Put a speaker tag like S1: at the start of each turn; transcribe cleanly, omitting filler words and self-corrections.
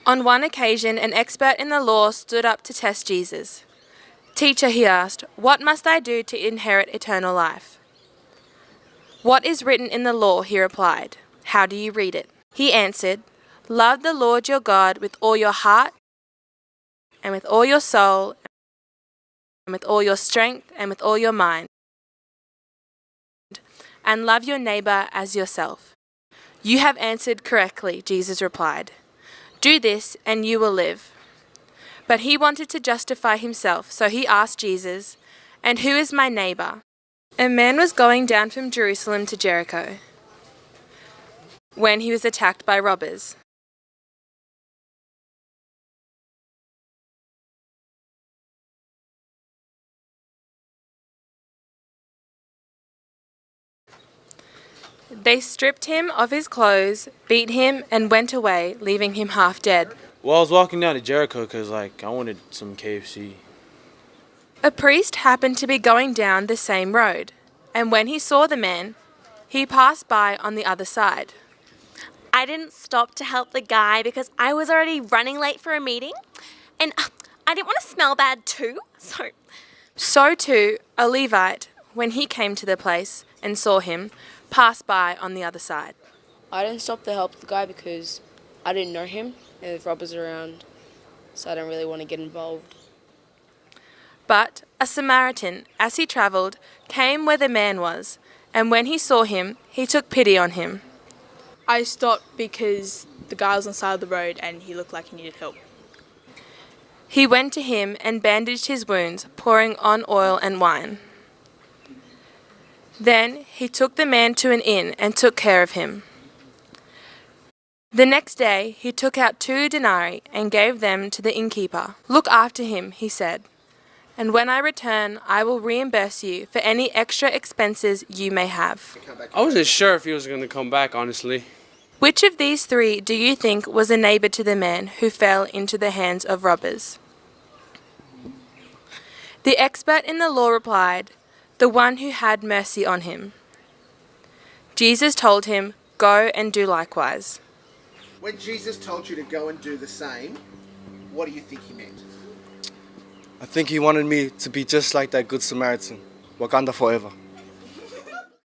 S1: On one occasion, an expert in the law stood up to test Jesus. "Teacher," he asked, "what must I do to inherit eternal life?" "What is written in the law?" he replied. "How do you read it?" He answered, "Love the Lord your God with all your heart, and with all your soul, and with all your strength, and with all your mind, and love your neighbor as yourself." "You have answered correctly," Jesus replied. "Do this, and you will live." But he wanted to justify himself, so he asked Jesus, "And who is my neighbor?" A man was going down from Jerusalem to Jericho when he was attacked by robbers. They stripped him of his clothes, beat him, and went away, leaving him half dead.
S2: Well, I was walking down to Jericho because, I wanted some KFC.
S1: A priest happened to be going down the same road, and when he saw the man, he passed by on the other side.
S3: I didn't stop to help the guy because I was already running late for a meeting, and I didn't want to smell bad too,
S1: So too, a Levite, when he came to the place and saw him, passed by on the other side.
S4: I didn't stop to help the guy because I didn't know him and there's robbers around, so I don't really want to get involved.
S1: But a Samaritan, as he travelled, came where the man was, and when he saw him, he took pity on him.
S5: I stopped because the guy was on the side of the road and he looked like he needed help.
S1: He went to him and bandaged his wounds, pouring on oil and wine. Then he took the man to an inn and took care of him. The next day he took out 2 denarii and gave them to the innkeeper. "Look after him," he said, "and when I return, I will reimburse you for any extra expenses you may have."
S2: I wasn't sure if he was going to come back, honestly.
S1: Which of these 3 do you think was a neighbor to the man who fell into the hands of robbers? The expert in the law replied, "The one who had mercy on him." Jesus told him, "Go and do likewise."
S6: When Jesus told you to go and do the same, what do you think he meant?
S7: I think he wanted me to be just like that Good Samaritan, Wakanda forever.